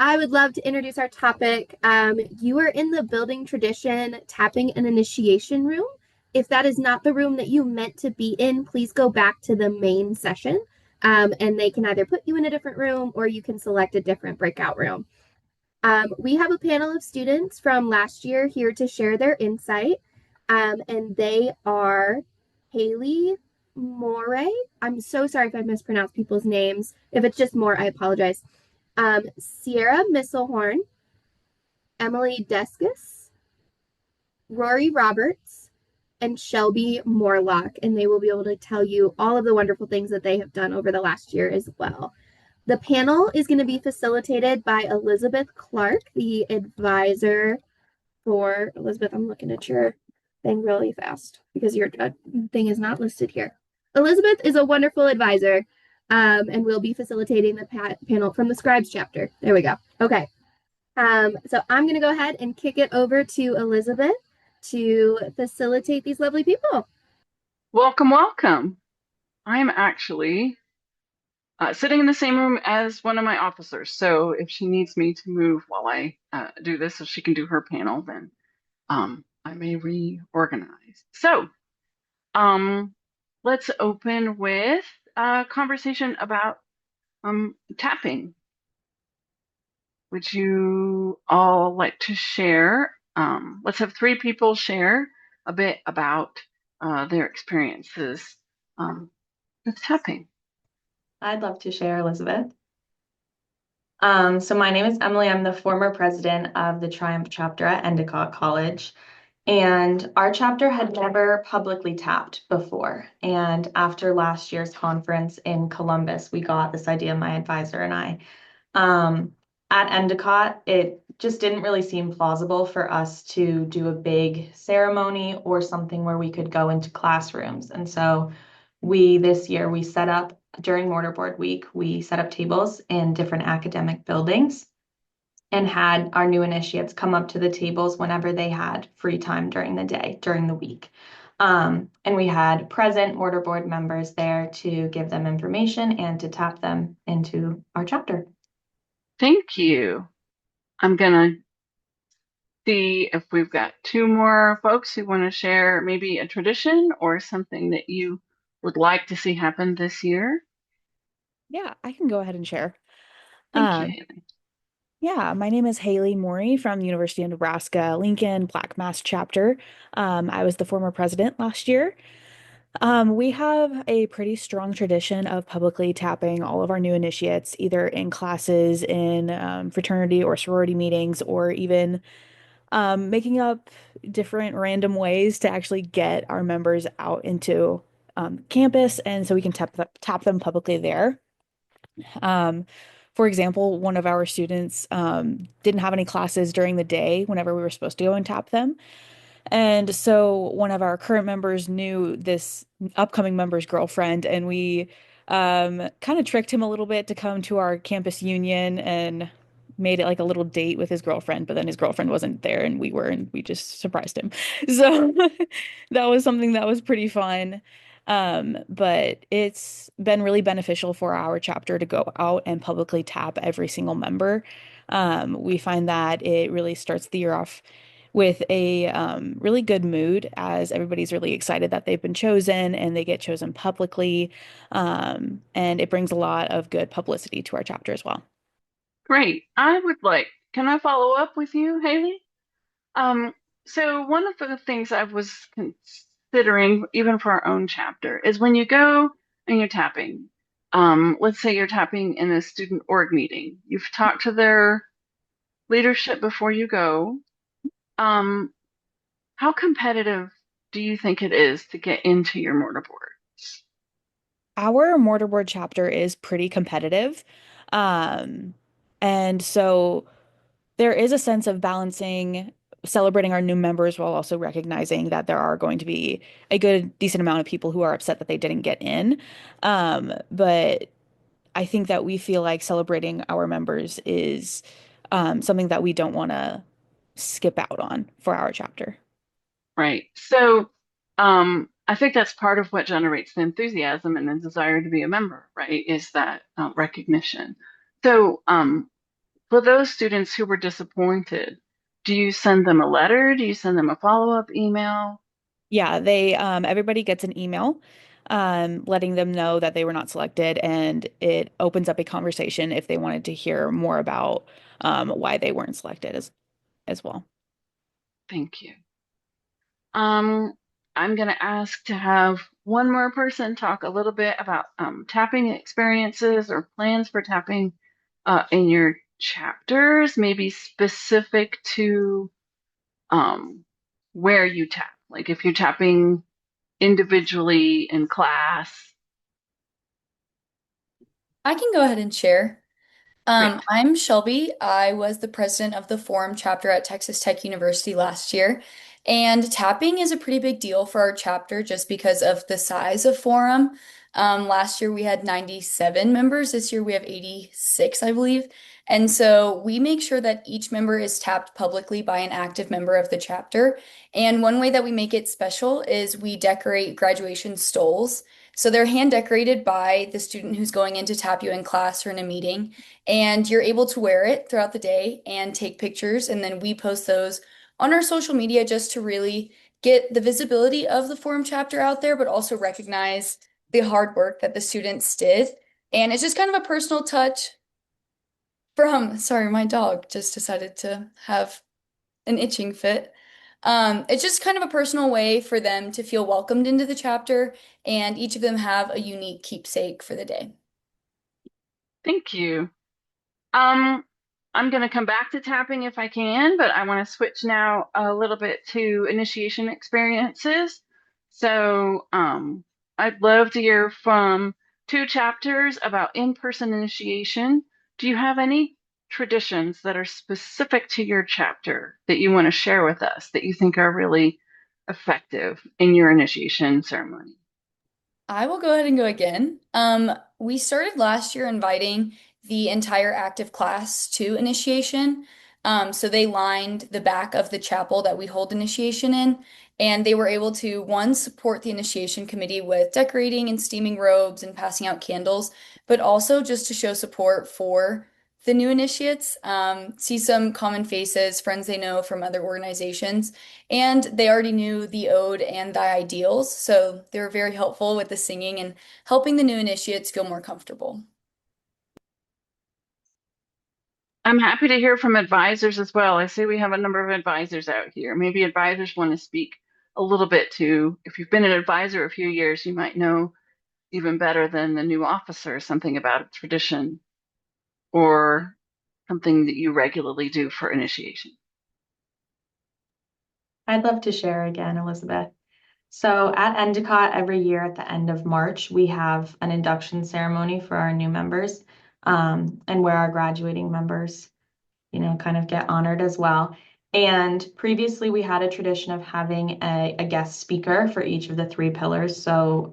I would love to introduce our topic. You are in the building tradition tapping an initiation room. If that is not the room that you meant to be in, please go back to the main session. And they can either put you in a different room or you can select a different breakout room. We have a panel of students from last year here to share their insight. And they are Haley Moray. I'm so sorry if I mispronounced people's names. If it's just Moore, I apologize. Sierra Misselhorn, Emily Deskus, Rory Roberts, and Shelby Morlock. And they will be able to tell you all of the wonderful things that they have done over the last year as well. The panel is going to be facilitated by Elizabeth Clark, the advisor for Elizabeth. I'm looking at your thing really fast because your thing is not listed here. Elizabeth is a wonderful advisor and will be facilitating the panel from the Scribes chapter. There we go. Okay. So I'm going to go ahead and kick it over to Elizabeth to facilitate these lovely people. Welcome, welcome. I'm actually sitting in the same room as one of my officers. So if she needs me to move while I do this, so she can do her panel, then I may reorganize. So um, let's open with a conversation about tapping. Would you all like to share? Let's have three people share a bit about their experiences with tapping. I'd love to share, Elizabeth. So my name is Emily. I'm the former president of the Triumph chapter at Endicott College. And our chapter had never publicly tapped before. And after last year's conference in Columbus, we got this idea, my advisor and I. At Endicott, it just didn't really seem plausible for us to do a big ceremony or something where we could go into classrooms. And so this year, we set up during Mortarboard Week, we set up tables in different academic buildings and had our new initiates come up to the tables whenever they had free time during the day, during the week. And we had present Mortarboard members there to give them information and to tap them into our chapter. Thank you. I'm gonna see if we've got two more folks who want to share maybe a tradition or something that you would like to see happen this year. Yeah, I can go ahead and share. Thank you, Um, Haley. yeah, my name is Haley Morey from the University of Nebraska Lincoln Black Mass chapter. I was the former president last year. We have a pretty strong tradition of publicly tapping all of our new initiates, either in classes, in fraternity or sorority meetings, or even making up different random ways to actually get our members out into campus, and so we can tap them publicly there. For example, one of our students didn't have any classes during the day whenever we were supposed to go and tap them. And so one of our current members knew this upcoming member's girlfriend, and we kind of tricked him a little bit to come to our campus union and made it like a little date with his girlfriend, but then his girlfriend wasn't there and we were, and we just surprised him. So that was something that was pretty fun. But it's been really beneficial for our chapter to go out and publicly tap every single member. We find that it really starts the year off with a really good mood as everybody's really excited that they've been chosen and they get chosen publicly. And it brings a lot of good publicity to our chapter as well. Great. Can I follow up with you, Haley? Um, so one of the things I was considering, even for our own chapter, is when you go and you're tapping, let's say you're tapping in a student org meeting, you've talked to their leadership before you go. Um, how competitive do you think it is to get into your mortarboard? Our mortarboard chapter is pretty competitive. Um, and so there is a sense of balancing, celebrating our new members while also recognizing that there are going to be a good, decent amount of people who are upset that they didn't get in. But I think that we feel like celebrating our members is something that we don't want to skip out on for our chapter. Right. So, I think that's part of what generates the enthusiasm and the desire to be a member, right? Is that recognition. So, for those students who were disappointed, do you send them a letter? Do you send them a follow-up email? Yeah, everybody gets an email letting them know that they were not selected, and it opens up a conversation if they wanted to hear more about why they weren't selected as well. Thank you. I'm going to ask to have one more person talk a little bit about tapping experiences or plans for tapping in your chapters, maybe specific to where you tap. Like if you're tapping individually in class. I can go ahead and share. Great. I'm Shelby. I was the president of the Forum chapter at Texas Tech University last year. And tapping is a pretty big deal for our chapter just because of the size of Forum. Last year we had 97 members. This year we have 86, I believe. And so we make sure that each member is tapped publicly by an active member of the chapter. And one way that we make it special is we decorate graduation stoles. So they're hand decorated by the student who's going in to tap you in class or in a meeting, and you're able to wear it throughout the day and take pictures. And then we post those on our social media just to really get the visibility of the Forum chapter out there, but also recognize the hard work that the students did. And it's just kind of a personal touch from, sorry, my dog just decided to have an itching fit. It's just kind of a personal way for them to feel welcomed into the chapter, and each of them have a unique keepsake for the day. Thank you. Um, I'm going to come back to tapping if I can, but I want to switch now a little bit to initiation experiences. So, I'd love to hear from two chapters about in-person initiation. Do you have any traditions that are specific to your chapter that you want to share with us that you think are really effective in your initiation ceremony? I will go ahead and go again. We started last year inviting the entire active class to initiation. So they lined the back of the chapel that we hold initiation in, and they were able to, one, support the initiation committee with decorating and steaming robes and passing out candles, but also just to show support for the new initiates, see some common faces, friends they know from other organizations. And they already knew the ode and the ideals, so they were very helpful with the singing and helping the new initiates feel more comfortable. I'm happy to hear from advisors as well. I see we have a number of advisors out here. Maybe advisors want to speak a little bit to, if you've been an advisor a few years, you might know even better than the new officer something about a tradition or something that you regularly do for initiation. I'd love to share again, Elizabeth. So at Endicott, every year at the end of March, we have an induction ceremony for our new members, and where our graduating members, kind of get honored as well. And previously, we had a tradition of having a guest speaker for each of the three pillars. So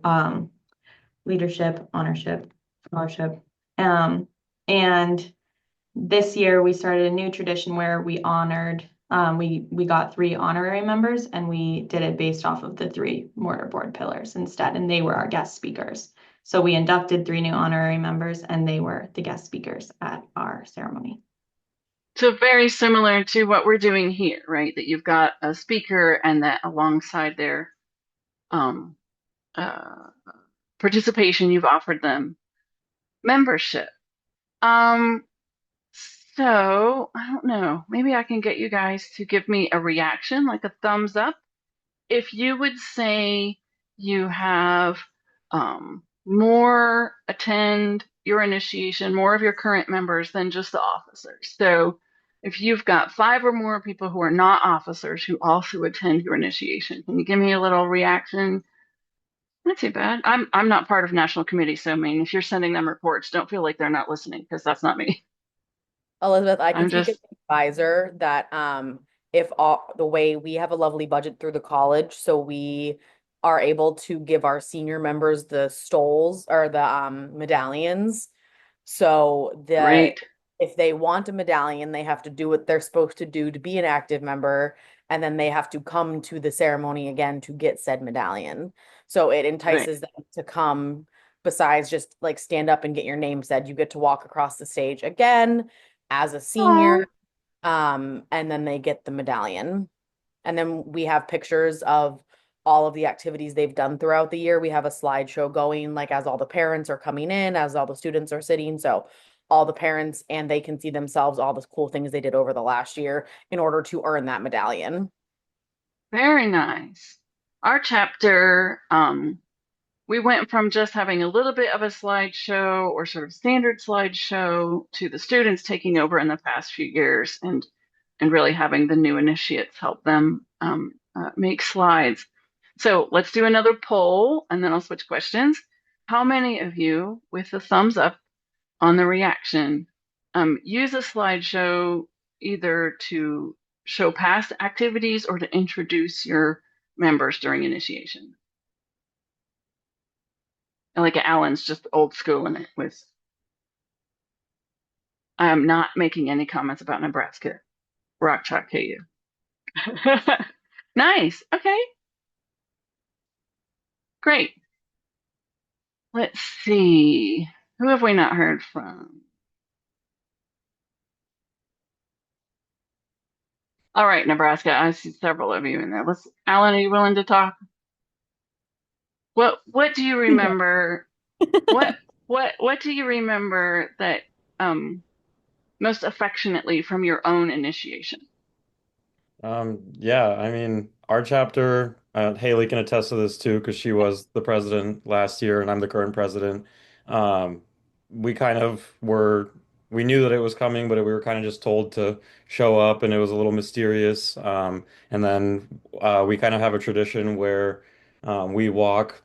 leadership, honorship, scholarship. And this year, we started a new tradition where we honored we got three honorary members, and we did it based off of the three mortarboard pillars instead, and they were our guest speakers. So we inducted three new honorary members, and they were the guest speakers at our ceremony. So very similar to what we're doing here, right? That you've got a speaker and that alongside their um, uh, participation, you've offered them membership. Um, so I don't know, maybe I can get you guys to give me a reaction, like a thumbs up. If you would say you have more attend your initiation, more of your current members than just the officers. So if you've got 5 or more people who are not officers who also attend your initiation, can you give me a little reaction? Not too bad. I'm not part of national committee, so I mean, if you're sending them reports, don't feel like they're not listening because that's not me. Elizabeth, I can I'm speak as just an advisor that if all the way we have a lovely budget through the college, so we are able to give our senior members the stoles or the medallions. So great. if they want a medallion, they have to do what they're supposed to do to be an active member, and then they have to come to the ceremony again to get said medallion. So it entices them to come. Besides just like stand up and get your name said, you get to walk across the stage again, as a Aw. senior. And then they get the medallion. And then we have pictures of all of the activities they've done throughout the year. We have a slideshow going, like as all the parents are coming in, as all the students are sitting. So all the parents and they can see themselves, all the cool things they did over the last year in order to earn that medallion. Very nice. Our chapter, we went from just having a little bit of a slideshow or sort of standard slideshow to the students taking over in the past few years and really having the new initiates help them make slides. So let's do another poll and then I'll switch questions. How many of you with the thumbs up on the reaction use a slideshow either to show past activities or to introduce your members during initiation? Like Alan's just old school in it with I'm not making any comments about Nebraska. Rock Chalk KU. Nice. Okay. Great. Let's see. Who have we not heard from? All right, Nebraska. I see several of you in there. Alan, are you willing to talk? What do you remember? What what do you remember that most affectionately from your own initiation? Yeah, I mean, our chapter, Haley can attest to this too, because she was the president last year and I'm the current president. Um, we kind of were, we knew that it was coming, but we were kind of just told to show up and it was a little mysterious. And then we kind of have a tradition where we walk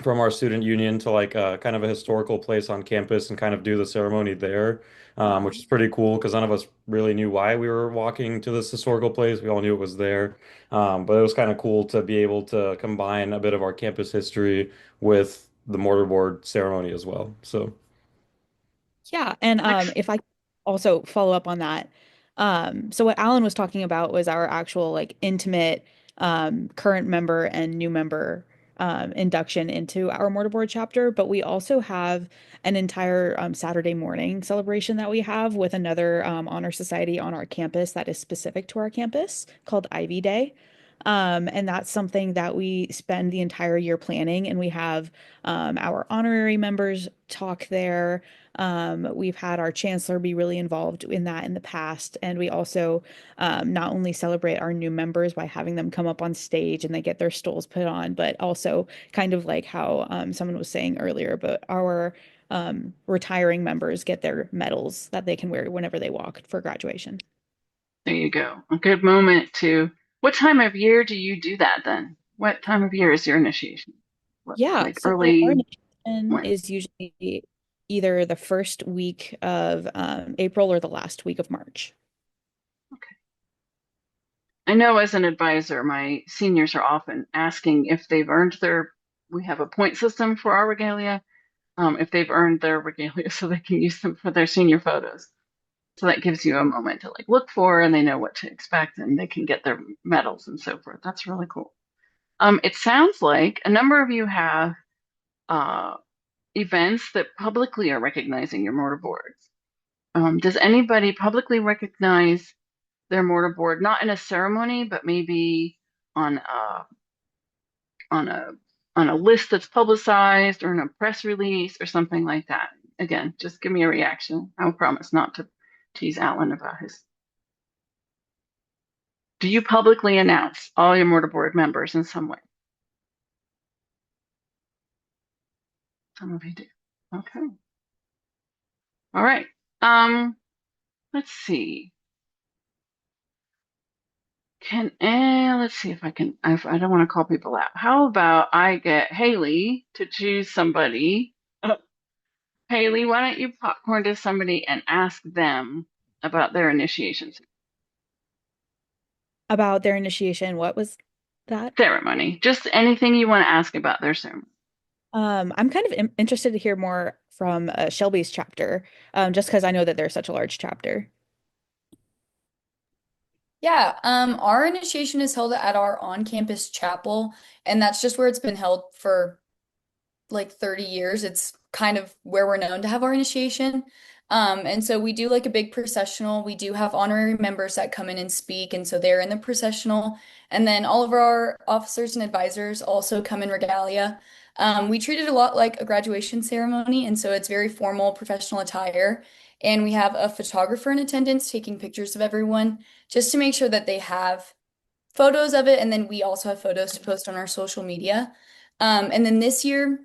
from our student union to like kind of a historical place on campus and kind of do the ceremony there, which is pretty cool because none of us really knew why we were walking to this historical place. We all knew it was there. But it was kind of cool to be able to combine a bit of our campus history with the mortarboard ceremony as well. So Yeah, and if I also follow up on that, so what Alan was talking about was our actual like intimate current member and new member induction into our mortarboard chapter, but we also have an entire Saturday morning celebration that we have with another honor society on our campus that is specific to our campus called Ivy Day. And that's something that we spend the entire year planning, and we have our honorary members talk there. We've had our chancellor be really involved in that in the past, and we also not only celebrate our new members by having them come up on stage and they get their stoles put on, but also kind of like how someone was saying earlier, but our retiring members get their medals that they can wear whenever they walk for graduation. There you go. A good moment to. What time of year do you do that then? What time of year is your initiation? Yeah, Like so our early initiation when? is usually either the first week of April or the last week of March. Okay. I know as an advisor, my seniors are often asking if they've earned their. We have a point system for our regalia. If they've earned their regalia so they can use them for their senior photos. So that gives you a moment to like look for and they know what to expect and they can get their medals and so forth. That's really cool. It sounds like a number of you have uh, events that publicly are recognizing your mortarboards. Does anybody publicly recognize their mortarboard, not in a ceremony, but maybe on a on a on a list that's publicized or in a press release or something like that? Again, just give me a reaction. I will promise not to tease Alan about his. Do you publicly announce all your mortarboard members in some way? Some of you do. Okay. All right. Let's see. Let's see if I can. I don't want to call people out. How about I get Haley to choose somebody? Haley, why don't you popcorn to somebody and ask them about their initiations About their initiation, what was that? ceremony? Just anything you want to ask about their ceremony. I'm kind of interested to hear more from Shelby's chapter, just because I know that they're such a large chapter. Yeah, our initiation is held at our on-campus chapel, and that's just where it's been held for like 30 years. It's kind of where we're known to have our initiation. And so we do like a big processional. We do have honorary members that come in and speak, and so they're in the processional. And then all of our officers and advisors also come in regalia. We treat it a lot like a graduation ceremony, and so it's very formal, professional attire. And we have a photographer in attendance taking pictures of everyone just to make sure that they have photos of it. And then we also have photos to post on our social media. And then this year,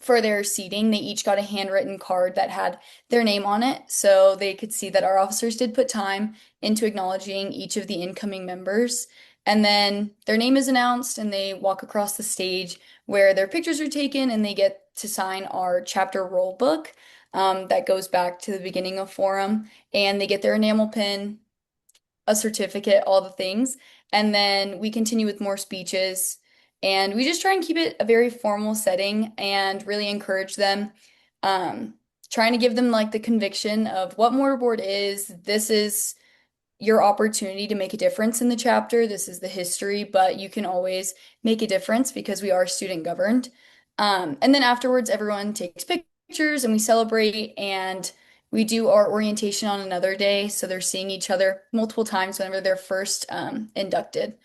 for their seating, they each got a handwritten card that had their name on it. So they could see that our officers did put time into acknowledging each of the incoming members. And then their name is announced and they walk across the stage where their pictures are taken and they get to sign our chapter roll book that goes back to the beginning of Forum. And they get their enamel pin, a certificate, all the things. And then we continue with more speeches. And we just try and keep it a very formal setting and really encourage them, trying to give them like the conviction of what mortarboard is. This is your opportunity to make a difference in the chapter. This is the history, but you can always make a difference because we are student governed. And then afterwards, everyone takes pictures and we celebrate and we do our orientation on another day. So they're seeing each other multiple times whenever they're first inducted.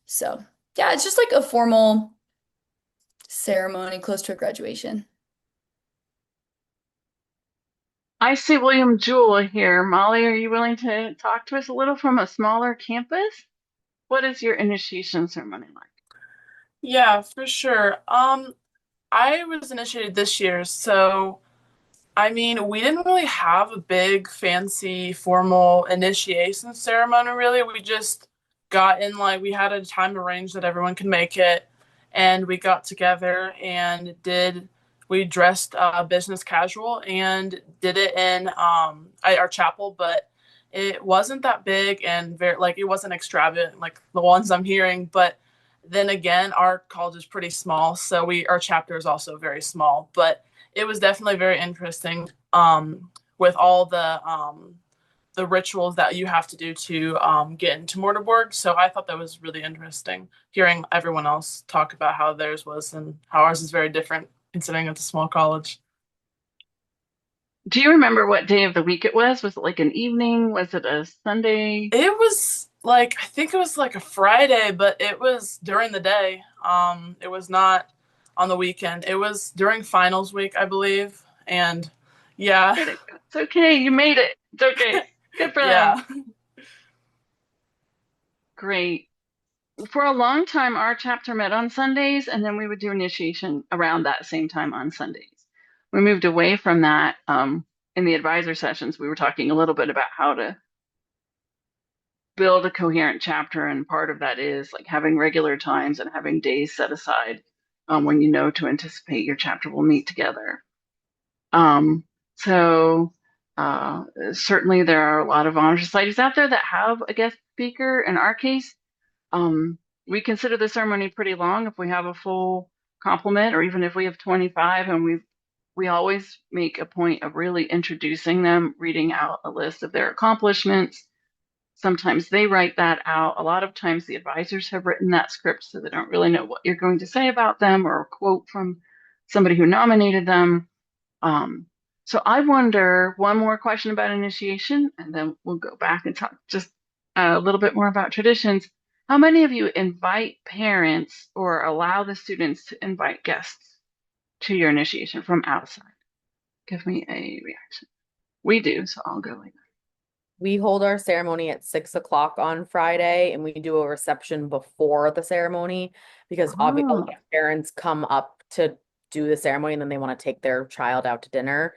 So yeah, it's just like a formal ceremony close to a graduation. I see William Jewell here. Molly, are you willing to talk to us a little from a smaller campus? What is your initiation ceremony like? Yeah, for sure. I was initiated this year, so I mean, we didn't really have a big, fancy, formal initiation ceremony, really. We just got in, like, we had a time arranged that everyone could make it, and we got together and we dressed business casual and did it in our chapel, but it wasn't that big and very, like, it wasn't extravagant like the ones I'm hearing, but then again, our college is pretty small, so our chapter is also very small, but it was definitely very interesting with all the rituals that you have to do to get into mortarboard. So I thought that was really interesting hearing everyone else talk about how theirs was and how ours is very different considering it's a small college. Do you remember what day of the week it was? Was it like an evening? Was it a Sunday? It was like, I think it was like a Friday, but it was during the day. It was not on the weekend. It was during finals week, I believe. And yeah. It's okay. You made it. It's okay. Good for Yeah. them. Great. For a long time, our chapter met on Sundays, and then we would do initiation around that same time on Sundays. We moved away from that in the advisor sessions. We were talking a little bit about how to build a coherent chapter, and part of that is like having regular times and having days set aside when you know to anticipate your chapter will meet together. So certainly there are a lot of honor societies out there that have a guest speaker. In our case, we consider the ceremony pretty long if we have a full complement, or even if we have 25, and we always make a point of really introducing them, reading out a list of their accomplishments. Sometimes they write that out. A lot of times the advisors have written that script, so they don't really know what you're going to say about them, or a quote from somebody who nominated them. So I wonder, one more question about initiation, and then we'll go back and talk just a little bit more about traditions. How many of you invite parents or allow the students to invite guests to your initiation from outside? Give me a reaction. We do, so I'll go like that. We hold our ceremony at 6 o'clock on Friday, and we do a reception before the ceremony because obviously parents come up to do the ceremony and then they want to take their child out to dinner.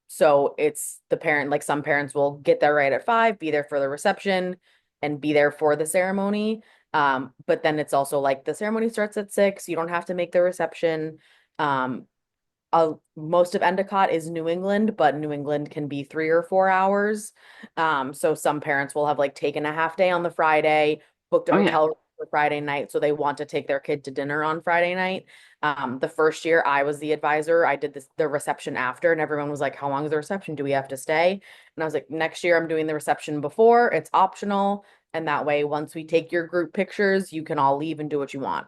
So it's the parent, like some parents will get there right at 5, be there for the reception and be there for the ceremony. But then it's also like the ceremony starts at 6. You don't have to make the reception. Most of Endicott is New England, but New England can be 3 or 4 hours. So some parents will have like taken a half day on the Friday, booked a hotel room for Friday night, so they want to take their kid to dinner on Friday night. The first year I was the advisor, I did the reception after, and everyone was like, how long is the reception? Do we have to stay? And I was like, next year I'm doing the reception before, it's optional. And that way, once we take your group pictures, you can all leave and do what you want.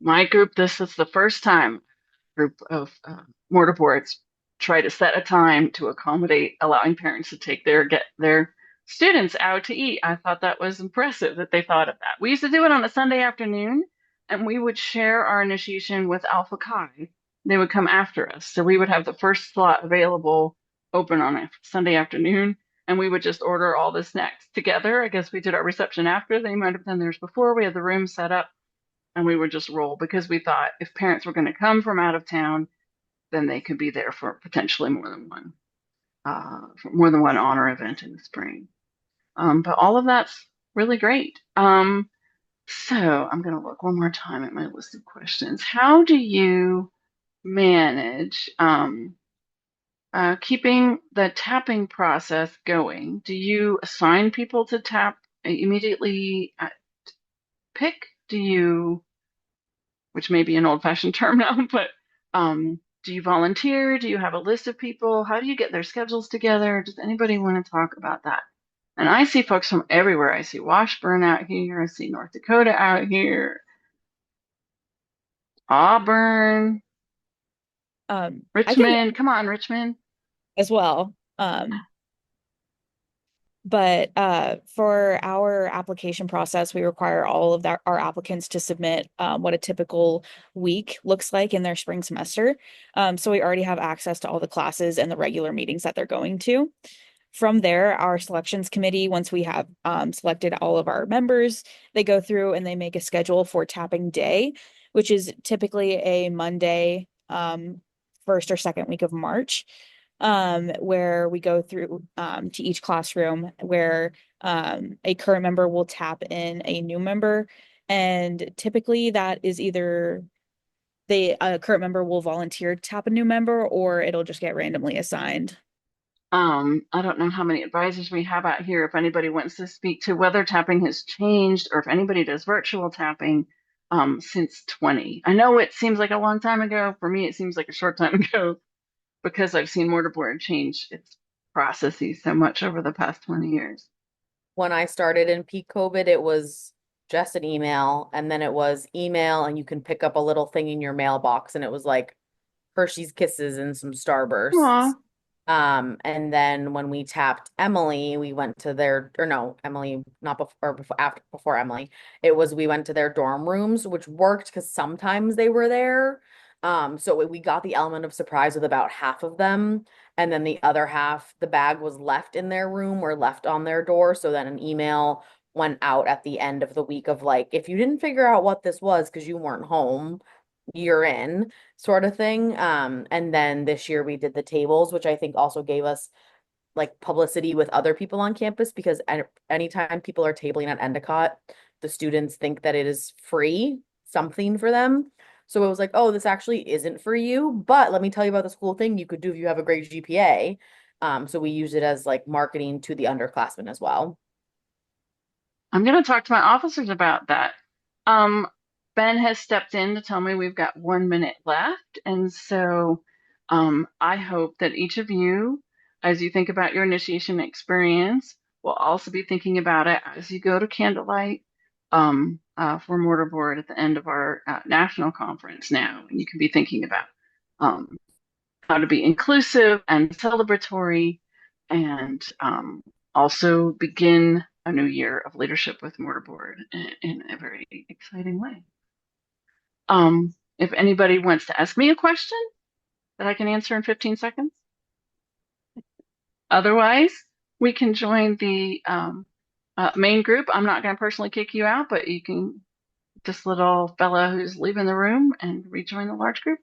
My group, this is the first time group of mortarboards try to set a time to accommodate allowing parents to get their students out to eat. I thought that was impressive that they thought of that. We used to do it on a Sunday afternoon, and we would share our initiation with Alpha Chi. They would come after us. So we would have the first slot available open on a Sunday afternoon, and we would just order all the snacks together. I guess we did our reception after. They might have done theirs before. We had the room set up, and we would just roll because we thought if parents were going to come from out of town, then they could be there for potentially more than one honor event in the spring. But all of that's really great. So I'm going to look one more time at my list of questions. How do you manage keeping the tapping process going? Do you assign people to tap immediately at pick? Which may be an old-fashioned term now, but do you volunteer? Do you have a list of people? How do you get their schedules together? Does anybody want to talk about that? And I see folks from everywhere. I see Washburn out here. I see North Dakota out here. Auburn, I can Richmond. Come on, Richmond. as well. But for our application process, we require all of our applicants to submit what a typical week looks like in their spring semester. So we already have access to all the classes and the regular meetings that they're going to. From there, our selections committee, once we have selected all of our members, they go through and they make a schedule for tapping day, which is typically a Monday, first or second week of March, where we go through to each classroom where a current member will tap in a new member. And typically that is either a current member will volunteer to tap a new member, or it'll just get randomly assigned. I don't know how many advisors we have out here. If anybody wants to speak to whether tapping has changed or if anybody does virtual tapping since 20. I know it seems like a long time ago. For me, it seems like a short time ago because I've seen Mortarboard change its processes so much over the past 20 years. When I started in peak COVID, it was just an email, and then it was email, and you can pick up a little thing in your mailbox, and it was like Hershey's Kisses and some Starbursts. Aw. And then when we tapped Emily, we went to Emily, not before Emily. We went to their dorm rooms, which worked because sometimes they were there. So we got the element of surprise with about half of them. And then the other half, the bag was left in their room or left on their door. So then an email went out at the end of the week of like, if you didn't figure out what this was because you weren't home, you're in, sort of thing. And then this year we did the tables, which I think also gave us like publicity with other people on campus, because anytime people are tabling at Endicott, the students think that it is free, something for them. So it was like, oh, this actually isn't for you, but let me tell you about this cool thing you could do if you have a great GPA. So we use it as like marketing to the underclassmen as well. I'm going to talk to my officers about that. Ben has stepped in to tell me we've got 1 minute left. And so I hope that each of you, as you think about your initiation experience, will also be thinking about it as you go to Candlelight for Mortarboard at the end of our national conference now. And you can be thinking about how to be inclusive and celebratory, and also begin a new year of leadership with Mortarboard in a very exciting way. If anybody wants to ask me a question that I can answer in 15 seconds. Otherwise, we can join the main group. I'm not going to personally kick you out, but you can, this little fella who's leaving the room, and rejoin the large group.